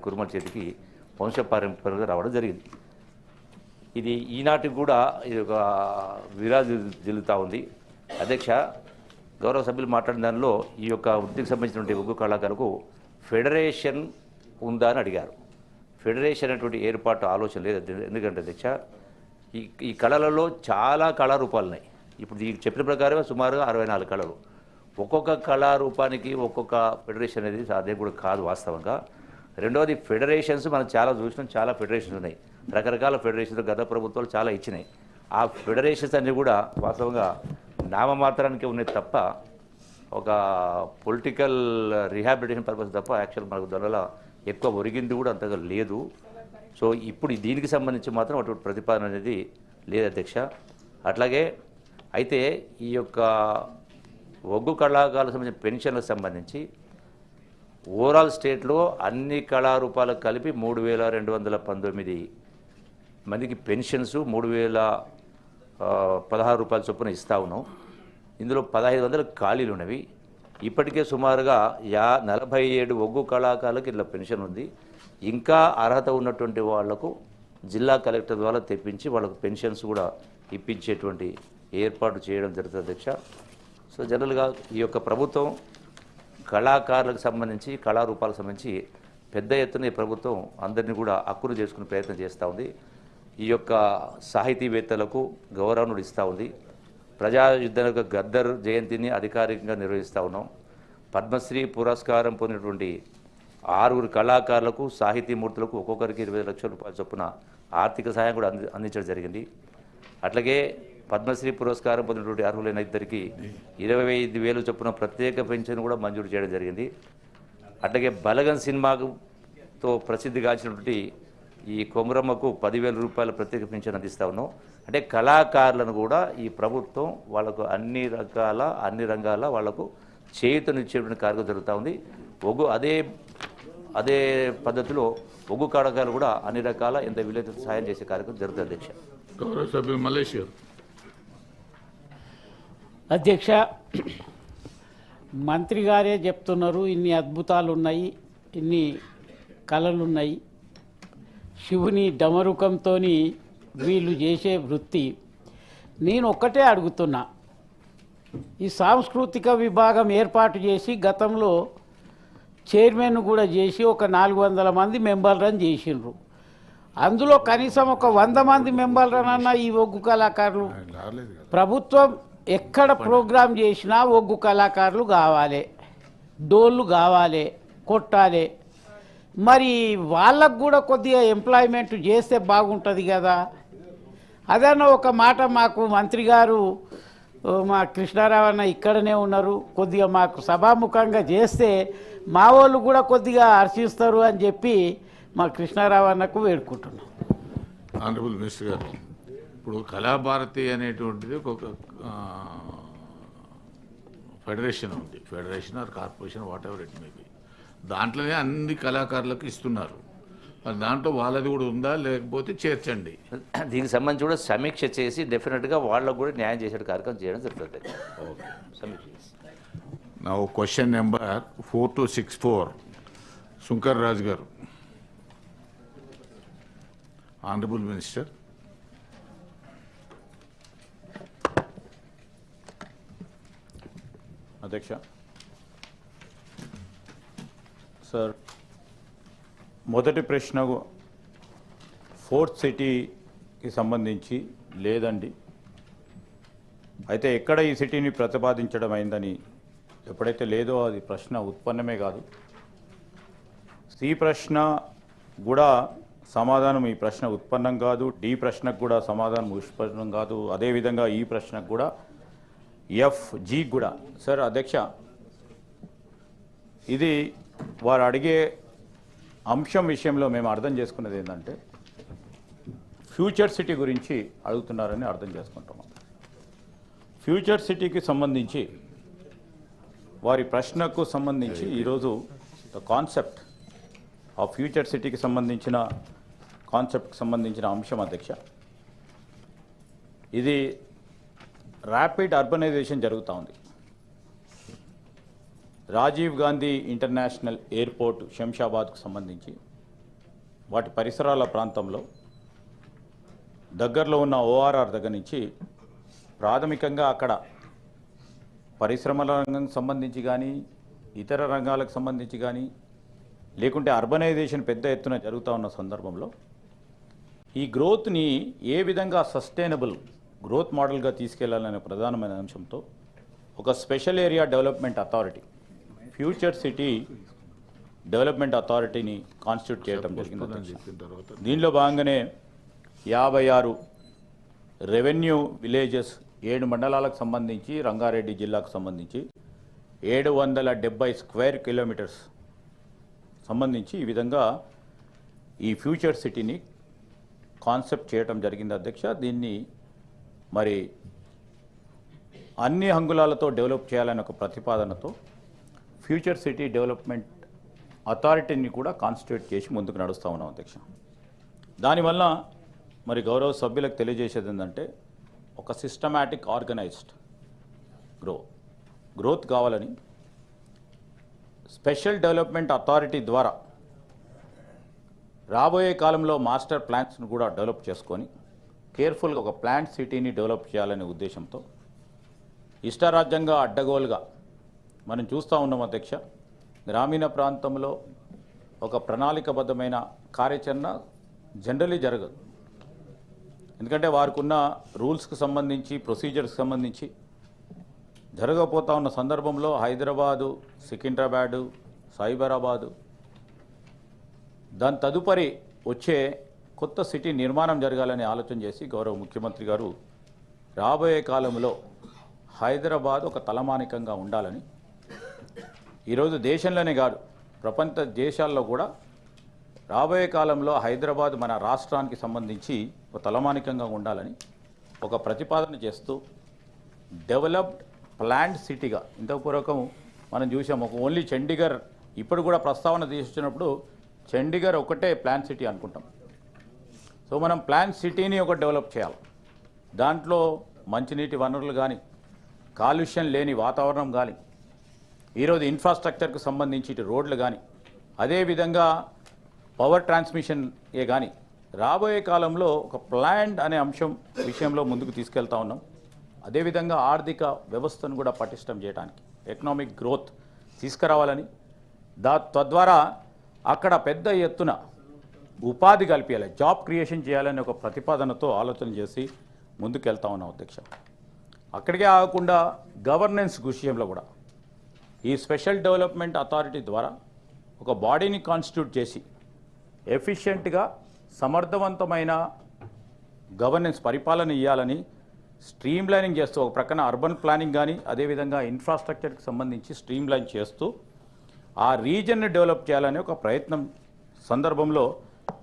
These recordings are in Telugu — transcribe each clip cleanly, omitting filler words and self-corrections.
కుర్మల చేతికి వంశపారంపర్యంగా రావడం జరిగింది. ఇది ఈనాటికి కూడా ఇది ఒక విరాజు జిల్లుతూ ఉంది. అధ్యక్ష, గౌరవ సభ్యులు మాట్లాడిన దానిలో ఈ యొక్క వృత్తికి సంబంధించినటువంటి ఒగ్గు కళాకారులకు ఫెడరేషన్ ఉందా అని అడిగారు. ఫెడరేషన్ అనేటువంటి ఏర్పాటు ఆలోచన లేదు. ఎందుకంటే అధ్యక్ష, ఈ కళలలో చాలా కళారూపాలు ఉన్నాయి. ఇప్పుడు ఈ చెప్పిన ప్రకారమే సుమారుగా 64 కళలు. ఒక్కొక్క కళారూపానికి ఒక్కొక్క ఫెడరేషన్ అనేది సాధ్యం కూడా కాదు వాస్తవంగా. రెండవది ఫెడరేషన్స్ మనం చాలా చూసినాం, చాలా ఫెడరేషన్స్ ఉన్నాయి. రకరకాల ఫెడరేషన్స్ గత ప్రభుత్వాలు చాలా ఇచ్చినాయి. ఆ ఫెడరేషన్స్ అన్నీ కూడా వాస్తవంగా నామమాత్రానికి ఉన్నాయి తప్ప ఒక పొలిటికల్ రిహాబిలిటేషన్ పర్పస్ తప్ప యాక్చువల్ మనకు దానివల్ల ఎక్కువ ఒరిగింది కూడా అంతగా లేదు. సో ఇప్పుడు దీనికి సంబంధించి మాత్రం అటువంటి ప్రతిపాదన అనేది లేదు అధ్యక్ష. అట్లాగే అయితే ఈ యొక్క ఒగ్గు కళాకారులకు సంబంధించిన పెన్షన్లకు సంబంధించి ఓవరాల్ స్టేట్లో అన్ని కళారూపాలకు కలిపి 3,219 మందికి పెన్షన్స్ 3,016 రూపాయల చొప్పున ఇస్తా ఉన్నాం. ఇందులో 1,500 ఖాళీలు ఉన్నవి. ఇప్పటికే సుమారుగా 47 ఒగ్గు కళాకారులకు ఇట్లా పెన్షన్ ఉంది. ఇంకా అర్హత ఉన్నటువంటి వాళ్లకు జిల్లా కలెక్టర్ ద్వారా తెప్పించి వాళ్ళకు పెన్షన్స్ కూడా ఇప్పించేటువంటి ఏర్పాటు చేయడం జరుగుతుంది అధ్యక్ష. సో జనరల్గా ఈ యొక్క ప్రభుత్వం కళాకారులకు సంబంధించి కళారూపాలకు సంబంధించి పెద్ద ఎత్తున ఈ ప్రభుత్వం అందరినీ కూడా హక్కును చేసుకునే ప్రయత్నం చేస్తూ ఉంది. ఈ యొక్క సాహితీవేత్తలకు గౌరవం ఇస్తూ ఉంది. ప్రజాయుద్ధ గద్దర్ జయంతిని అధికారికంగా నిర్వహిస్తూ ఉన్నాం. పద్మశ్రీ పురస్కారం పొందినటువంటి 6 కళాకారులకు సాహితీమూర్తులకు ఒక్కొక్కరికి 20 లక్షల రూపాయల చొప్పున ఆర్థిక సహాయం కూడా అందించడం జరిగింది. అట్లాగే పద్మశ్రీ పురస్కారం పొందినటువంటి అర్హులైన ఇద్దరికి 25,000 చొప్పున ప్రత్యేక పెన్షన్ కూడా మంజూరు చేయడం జరిగింది. అట్లాగే బలగన్ సినిమాతో ప్రసిద్ధిగాంచినటువంటి ఈ కొమరమ్మకు 10,000 రూపాయల ప్రత్యేక పెన్షన్ అందిస్తూ ఉన్నాం. అంటే కళాకారులను కూడా ఈ ప్రభుత్వం వాళ్ళకు అన్ని రంగాల వాళ్లకు చేయూతనిచ్చేటువంటి కార్యక్రమం జరుగుతూ ఉంది. అదే పద్ధతిలో ఒగ్గు కళాకారులు కూడా అన్ని రకాల ఎంత వీలైతే సహాయం చేసే కార్యక్రమం జరుగుతుంది అధ్యక్ష. గౌరవ సభ్యులు మలేషియా అధ్యక్ష, మంత్రి గారే చెప్తున్నారు ఇన్ని అద్భుతాలు ఉన్నాయి, ఇన్ని కళలు ఉన్నాయి. శివుని డమరుకంతో వీళ్ళు చేసే వృత్తి. నేను ఒక్కటే అడుగుతున్నా, ఈ సాంస్కృతిక విభాగం ఏర్పాటు చేసి గతంలో చైర్మన్ కూడా చేసి ఒక 400 మంది మెంబర్లను చేసిండ్రు. అందులో కనీసం ఒక 100 మంది మెంబర్లనన్నా ఈ ఒగ్గు కళాకారులు ప్రభుత్వం ఎక్కడ ప్రోగ్రాం చేసినా ఒగ్గు కళాకారులు కావాలి, డోళ్ళు కావాలి, కొట్టాలి. మరి వాళ్ళకు కూడా కొద్దిగా ఎంప్లాయ్మెంట్ చేస్తే బాగుంటుంది కదా. అదన్న ఒక మాట మాకు మంత్రి గారు, మా కృష్ణారావు అన్న ఇక్కడనే ఉన్నారు, కొద్దిగా మాకు సభాముఖంగా చేస్తే మా వాళ్ళు కూడా కొద్దిగా హర్షిస్తారు అని చెప్పి మా కృష్ణారావు అన్నకు వేడుకుంటున్నాం. ఆనరబుల్ మినిస్టర్ గారు, ఇప్పుడు కళాభారతి అనేటువంటిది ఒక ఫెడరేషన్ ఉంది. Federation are corporation what ever it may be. దాంట్లోనే అన్ని కళాకారులకు ఇస్తున్నారు. మరి దాంట్లో వాళ్ళది కూడా ఉందా, లేకపోతే చేర్చండి. దీనికి సంబంధించి కూడా సమీక్ష చేసి డెఫినెట్గా వాళ్ళకు కూడా న్యాయం చేసే కార్యక్రమం చేయడం జరుగుతుంది. ఓకే, సమీక్ష చేసి. నా క్వశ్చన్ నెంబర్ 4264 శంకర్ రాజు గారు. Honourable minister. అధ్యక్ష సార్, మొదటి ప్రశ్న ఫోర్త్ సిటీకి సంబంధించి లేదండి. అయితే ఎక్కడ ఈ సిటీని ప్రతిపాదించడం అయిందని ఎప్పుడైతే లేదో అది ప్రశ్న ఉత్పన్నమే కాదు. సి ప్రశ్న కూడా సమాధానం ఈ ప్రశ్న ఉత్పన్నం కాదు. డి ప్రశ్నకు కూడా సమాధానం ఉత్పన్నం కాదు. అదేవిధంగా ఈ ప్రశ్నకు కూడా FG కూడా. సార్ అధ్యక్ష, ఇది వారు అడిగే అంశం విషయంలో మేము అర్థం చేసుకున్నది ఏంటంటే ఫ్యూచర్ సిటీ గురించి అడుగుతున్నారని అర్థం చేసుకుంటున్నాం. ఫ్యూచర్ సిటీకి సంబంధించి వారి ప్రశ్నకు సంబంధించి ఈరోజు ద కాన్సెప్ట్ ఆ ఫ్యూచర్ సిటీకి సంబంధించిన కాన్సెప్ట్కి సంబంధించిన అంశం అధ్యక్ష, ఇది ర్యాపిడ్ అర్బనైజేషన్ జరుగుతూ ఉంది. రాజీవ్ గాంధీ ఇంటర్నేషనల్ ఎయిర్పోర్ట్ శంషాబాద్కు సంబంధించి వాటి పరిసరాల ప్రాంతంలో దగ్గరలో ఉన్న ఓఆర్ఆర్ దగ్గర నుంచి ప్రాథమికంగా అక్కడ పరిశ్రమల రంగానికి సంబంధించి కానీ ఇతర రంగాలకు సంబంధించి కానీ లేకుంటే అర్బనైజేషన్ పెద్ద ఎత్తున జరుగుతూ ఉన్న సందర్భంలో ఈ గ్రోత్ని ఏ విధంగా సస్టైనబుల్ గ్రోత్ మోడల్గా తీసుకెళ్లాలనే ప్రధానమైన అంశంతో ఒక special area development authority future city development అథారిటీని కాన్స్టిట్యూట్ చేయడం జరిగింది. చెప్పిన తర్వాత దీనిలో భాగంగానే 56 రెవెన్యూ విలేజెస్ 7 మండలాలకు సంబంధించి రంగారెడ్డి జిల్లాకు సంబంధించి 770 స్క్వేర్ కిలోమీటర్స్ సంబంధించి ఈ విధంగా ఈ ఫ్యూచర్ సిటీని కాన్సెప్ట్ చేయడం జరిగింది అధ్యక్ష. దీన్ని మరి అన్ని అంగుళాలతో డెవలప్ చేయాలనే ఒక ప్రతిపాదనతో ఫ్యూచర్ సిటీ డెవలప్మెంట్ అథారిటీని కూడా కాన్స్టిట్యూట్ చేసి ముందుకు నడుస్తూ ఉన్నాం అధ్యక్ష. దానివల్ల మరి గౌరవ సభ్యులకు తెలియజేసేది ఏంటంటే ఒక సిస్టమాటిక్ ఆర్గనైజ్డ్ గ్రోత్ కావాలని స్పెషల్ డెవలప్మెంట్ అథారిటీ ద్వారా రాబోయే కాలంలో మాస్టర్ ప్లాన్స్ను కూడా డెవలప్ చేసుకొని కేర్ఫుల్గా ఒక ప్లాంట్ సిటీని డెవలప్ చేయాలనే ఉద్దేశంతో ఇష్టారాజ్యంగా అడ్డగోలుగా మనం చూస్తూ ఉన్నాం అధ్యక్ష. గ్రామీణ ప్రాంతంలో ఒక ప్రణాళికబద్ధమైన కార్యాచరణ జనరలీ జరగదు. ఎందుకంటే వారికి ఉన్న రూల్స్కి సంబంధించి ప్రొసీజర్స్కి సంబంధించి జరగకపోతా ఉన్న సందర్భంలో హైదరాబాదు, సికింద్రాబాదు, సైబరాబాదు దాని తదుపరి వచ్చే కొత్త సిటీ నిర్మాణం జరగాలని ఆలోచన చేసి గౌరవ ముఖ్యమంత్రి గారు రాబోయే కాలంలో హైదరాబాద్ ఒక తలమానికంగా ఉండాలని ఈరోజు దేశంలోనే కాదు ప్రపంచ దేశాల్లో కూడా రాబోయే కాలంలో హైదరాబాద్ మన రాష్ట్రానికి సంబంధించి ఒక తలమానికంగా ఉండాలని ఒక ప్రతిపాదన చేస్తూ డెవలప్డ్ ప్లాంట్ సిటీగా ఇంతపూర్వకం మనం చూసాం. ఒక ఓన్లీ చండీగఢ్ ఇప్పుడు కూడా ప్రస్తావన తీసుకున్నప్పుడు చండీగఢ్ ఒకటే ప్లాంట్ సిటీ అనుకుంటాం. సో మనం ప్లాంట్ సిటీని ఒక డెవలప్ చేయాలి. దాంట్లో మంచినీటి వనరులు కానీ కాలుష్యం లేని వాతావరణం కానీ ఈరోజు ఇన్ఫ్రాస్ట్రక్చర్కు సంబంధించి ఇటు రోడ్లు కానీ అదేవిధంగా పవర్ ట్రాన్స్మిషన్ కానీ రాబోయే కాలంలో ఒక ప్లాంట్ అనే అంశం విషయంలో ముందుకు తీసుకెళ్తా ఉన్నాం. అదేవిధంగా ఆర్థిక వ్యవస్థను కూడా పటిష్టం చేయడానికి ఎకనామిక్ గ్రోత్ తీసుకురావాలని తద్వారా అక్కడ పెద్ద ఎత్తున ఉపాధి కల్పించాలి, జాబ్ క్రియేషన్ చేయాలని ఒక ప్రతిపాదనతో ఆలోచన చేసి ముందుకెళ్తా ఉన్నాం అధ్యక్ష. అక్కడికే ఆగకుండా గవర్నెన్స్ విషయంలో కూడా ఈ స్పెషల్ డెవలప్మెంట్ అథారిటీ ద్వారా ఒక బాడీని కాన్స్టిట్యూట్ చేసి ఎఫిషియెంట్గా సమర్థవంతమైన గవర్నెన్స్ పరిపాలన ఇవ్వాలని స్ట్రీమ్లైనింగ్ చేస్తూ ఒక ప్రక్కన అర్బన్ ప్లానింగ్ కానీ అదేవిధంగా ఇన్ఫ్రాస్ట్రక్చర్కి సంబంధించి స్ట్రీమ్లైన్ చేస్తూ ఆ రీజన్ని డెవలప్ చేయాలనే ఒక ప్రయత్నం సందర్భంలో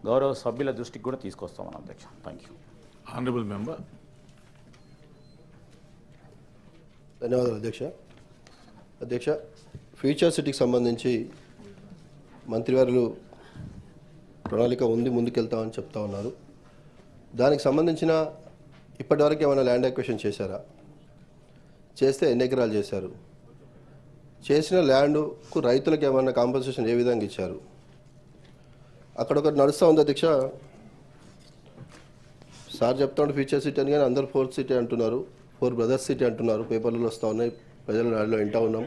గౌరవ సభ్యుల దృష్టికి కూడా తీసుకొస్తామని అధ్యక్ష. Thank you. Honourable member. ధన్యవాదాలు అధ్యక్ష. ఫ్యూచర్ సిటీకి సంబంధించి మంత్రివర్యులు ప్రణాళిక ఉంది, ముందుకెళ్తామని చెప్తా ఉన్నారు. దానికి సంబంధించిన ఇప్పటివరకు ఏమైనా ల్యాండ్ అక్విజిషన్ చేశారా? చేస్తే ఎన్ని ఎకరాలు చేశారు? చేసిన ల్యాండ్కు రైతులకు ఏమైనా కాంపన్సేషన్ ఏ విధంగా ఇచ్చారు? అక్కడ ఒకటి నడుస్తూ ఉంది అధ్యక్ష. సార్ చెప్తా ఉంటే ఫ్యూచర్ సిటీ అని, కానీ అందరూ 4th సిటీ అంటున్నారు, 4 బ్రదర్స్ సిటీ అంటున్నారు. పేపర్లలో వస్తూ ఉన్నాయి, ప్రజల నాడులో వింటూ ఉన్నాం.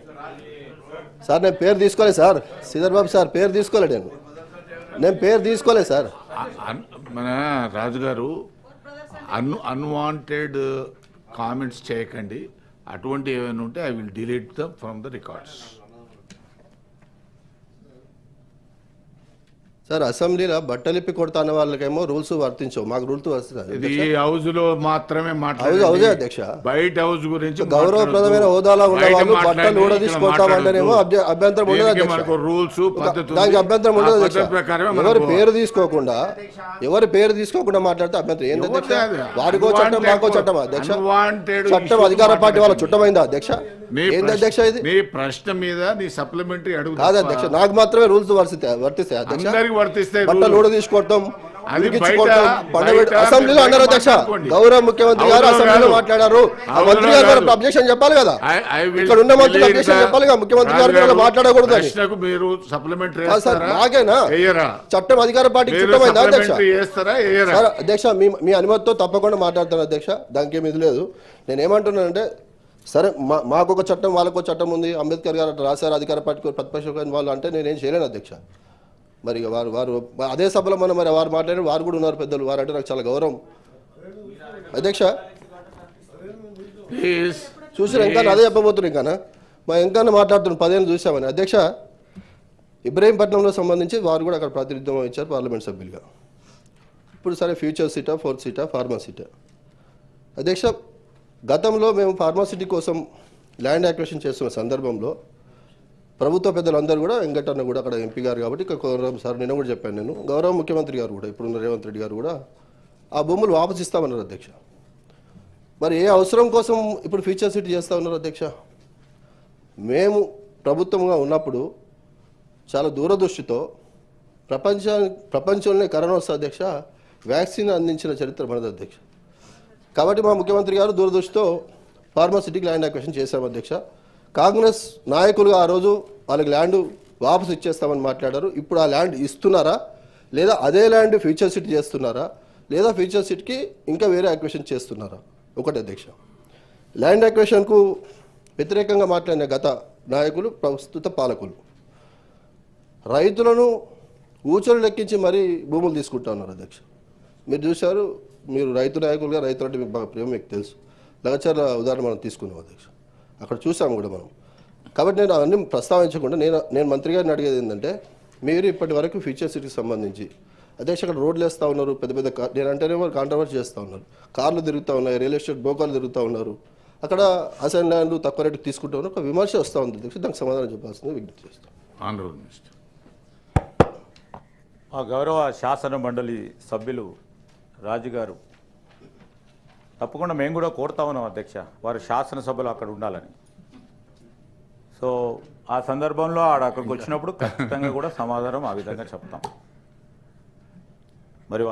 సార్ నేను పేరు తీసుకోలేదు సార్, శ్రీధర్ బాబు సార్ పేరు తీసుకోలేదు, నేను పేరు తీసుకోలేదు సార్. మన రాజుగారు అన్వాంటెడ్ కామెంట్స్ చేయకండి. అటువంటి ఏమైనా ఉంటే I will delete dum from the records. Sir అసెంబ్లీలో బట్టలిప్పి కొడతా అన్న వాళ్ళకేమో రూల్స్ వర్తించవు, మాకు రూల్స్ వర్తిస్తాయి. ఇది హౌస్ లో మాత్రమే హౌజే అధ్యక్ష. బయట హౌస్ గురించి గౌరవప్రదమైన హోదాలో ఉన్న వాళ్ళు బట్టలు ఊడదీసి కొడతామంటేనేమో అభ్యంతరం ఉండదు అధ్యక్ష. రూల్స్ దానికి అభ్యంతరం ఉండదు అధ్యక్ష. ఎవరి పేరు తీసుకోకుండా మాట్లాడితే అభ్యంతరం ఏంటి అధ్యక్ష? వాడికో చట్టం మాకో చట్టం అధ్యక్ష. చట్టం అధికార పార్టీ వాళ్ళ చుట్టమైందా అధ్యక్ష? ఏంటి అధ్యక్ష ఇది? మీ ప్రశ్న మీద నీ సప్లిమెంటరీ అడుగు కాదు అధ్యక్ష, నాకు మాత్రమే రూల్స్ వర్తిస్తాయి అధ్యక్ష. బట్టలు ఊడ తీసుకోవటం, అది ఉరికించి బయట- కొడతాం, పండబెట్టి బయట అసెంబ్లీలో అన్నారు అధ్యక్ష. మాట్లాడుకోండి. గౌరవ ముఖ్యమంత్రి గారు అవునో అసెంబ్లీలో కాదు. మాట్లాడారు. ఆ అవునో మంత్రి గారు కాదు. అబ్జెక్షన్ చెప్పాలి కదా. I will ఇక్కడ ఉన్న మంత్రులు delete అబ్జెక్షన్ the- చెప్పాలి కదా, ముఖ్యమంత్రి గారు రాజు కూడా మాట్లాడకూడదు అని. ప్రశ్నకు మీరు సప్లిమెంటరీ కాదు సార్, చేస్తారా నాకేనా వేయరా? చట్టం అధికార పార్టీకి మీరు చుట్టమైందా అధ్యక్ష? సప్లిమెంటరీ చేస్తారా వేయరా? సార్ అధ్యక్ష, మీ అనుమతితో తప్పకుండా మాట్లాడతాను అధ్యక్ష, దానికి ఏమి ఇది లేదు. నేను ఏమంటున్నానంటే సరే మాకు ఒక చట్టం వాళ్ళకు చట్టం ఉంది, అంబేద్కర్ గారు అట్లా రాశారు, అధికార పార్టీ ప్రతిపక్ష వాళ్ళు అంటే నేనేం చేయలేను అధ్యక్ష. మరి ఇక వారు అదే సభలో మనం మరి వారు మాట్లాడి వారు కూడా ఉన్నారు పెద్దలు, వారు అంటే నాకు చాలా గౌరవం అధ్యక్ష. Please. చూసిన ఇంకా అదే చెప్పబోతున్నాను ఇంకా మా ఇంకా మాట్లాడుతున్నాను 10 ఏళ్ళు చూసామని అధ్యక్ష. ఇబ్రహీంపట్నంలో సంబంధించి వారు కూడా అక్కడ ప్రాతినిధ్యం ఇచ్చారు పార్లమెంట్ సభ్యులుగా. ఇప్పుడు సరే ఫ్యూచర్ సీటా, ఫోర్త్ సీటా, ఫార్మాసిటీ అధ్యక్ష. గతంలో మేము ఫార్మాసిటీ కోసం ల్యాండ్ యాక్విజిషన్ చేస్తున్న సందర్భంలో ప్రభుత్వ పెద్దలందరూ కూడా వెంకటన్న కూడా అక్కడ ఎంపీ గారు కాబట్టి ఇక్కడ సార్ నిన్న కూడా చెప్పాను నేను, గౌరవ ముఖ్యమంత్రి గారు కూడా ఇప్పుడున్న రేవంత్ రెడ్డి గారు కూడా ఆ భూములు వాపసు ఇస్తామన్నారు అధ్యక్ష. మరి ఏ అవసరం కోసం ఇప్పుడు ఫ్యూచర్ సిటీ చేస్తూ ఉన్నారు అధ్యక్ష? మేము ప్రభుత్వంగా ఉన్నప్పుడు చాలా దూరదృష్టితో ప్రపంచంలోనే కరోనా వస్తే అధ్యక్ష వ్యాక్సిన్ అందించిన చరిత్ర మనది అధ్యక్ష. కాబట్టి మా ముఖ్యమంత్రి గారు దూరదృష్టితో ఫార్మాసిటీకి ల్యాండ్ అక్విజిషన్ చేశాము అధ్యక్ష. కాంగ్రెస్ నాయకులుగా ఆ రోజు వాళ్ళకి ల్యాండ్ వాపసు ఇచ్చేస్తామని మాట్లాడారు. ఇప్పుడు ఆ ల్యాండ్ ఇస్తున్నారా, లేదా అదే ల్యాండ్ ఫ్యూచర్ సిటీ చేస్తున్నారా, లేదా ఫ్యూచర్ సిటీకి ఇంకా వేరే అక్విజిషన్ చేస్తున్నారా? ఒకటి అధ్యక్ష. ల్యాండ్ అక్విజిషన్కు వ్యతిరేకంగా మాట్లాడిన గత నాయకులు ప్రస్తుత పాలకులు రైతులను ఊచలు లెక్కించి మరీ భూములు తీసుకుంటా ఉన్నారు అధ్యక్ష. మీరు చూశారు, మీరు రైతు నాయకులుగా రైతులంటే మీకు బాగా ప్రేమ మీకు తెలుసు. లగచర్ల ఉదాహరణ మనం తీసుకున్నాం అధ్యక్ష, అక్కడ చూసాము కూడా మనం. కాబట్టి నేను అవన్నీ ప్రస్తావించకుండా నేను మంత్రి గారిని అడిగేది ఏంటంటే, మీరు ఇప్పటి వరకు ఫ్యూచర్ సిటీకి సంబంధించి అధ్యక్ష అక్కడ రోడ్లు వేస్తూ ఉన్నారు, పెద్ద పెద్ద నేనంటేనేమో కాంట్రవర్సీ చేస్తూ ఉన్నారు, కార్లు తిరుగుతూ ఉన్నాయి, రియల్ ఎస్టేట్ బ్రోకర్లు తిరుగుతూ ఉన్నారు, అక్కడ అసైన్ ల్యాండ్ తక్కువ రేటుకి తీసుకుంటూ ఉన్నారు, ఒక విమర్శ వస్తూ ఉంది అధ్యక్ష. దానికి సమాధానం చెప్పాల్సింది విజ్ఞప్తి చేస్తాం. Honorable Minister. ఆ గౌరవ శాసన మండలి సభ్యులు రాజు గారు తప్పకుండా మేము కూడా కోరుతా ఉన్నాం అధ్యక్ష, వారు శాసనసభలో అక్కడ ఉండాలని. సో ఆ సందర్భంలో అక్కడికి వచ్చినప్పుడు ఖచ్చితంగా కూడా సమాధానం ఆ విధంగా చెప్తాం. మరి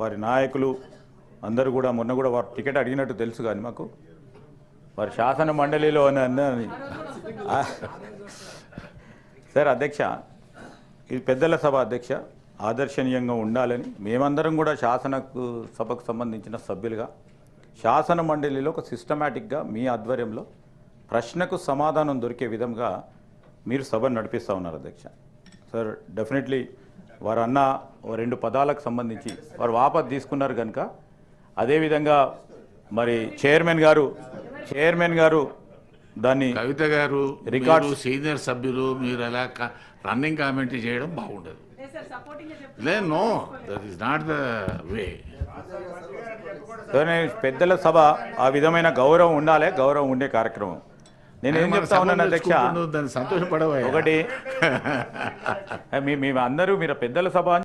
వారి నాయకులు అందరూ కూడా మొన్న కూడా వారు టికెట్ అడిగినట్టు తెలుసు కానీ మాకు వారి శాసన మండలిలో సార్ అధ్యక్ష, ఇది పెద్దల సభ అధ్యక్ష, ఆదర్శనీయంగా ఉండాలని మేమందరం కూడా సభకు సంబంధించిన సభ్యులుగా శాసన మండలిలో ఒక సిస్టమేటిక్గా మీ ఆధ్వర్యంలో ప్రశ్నకు సమాధానం దొరికే విధంగా మీరు సభను నడిపిస్తూ ఉన్నారు అధ్యక్ష. సార్ డెఫినెట్లీ వారు అన్న 2 పదాలకు సంబంధించి వారు వాపసు తీసుకున్నారు కనుక అదేవిధంగా మరి చైర్మన్ గారు దాన్ని కవిత గారు రికార్డ్స్ మీరు సీనియర్ సభ్యులు, మీరు అలా రన్నింగ్ కామెంట్ చేయడం బాగుండదు. No, that is not the way. పెద్దల సభ ఆ విధమైన గౌరవం ఉండాలి, గౌరవం ఉండే కార్యక్రమం. నేను ఏం చెప్తా ఉన్నాను అధ్యక్ష, దాన్ని సంతోషపడవా ఒకటి మీ అందరూ మీరు పెద్దల సభ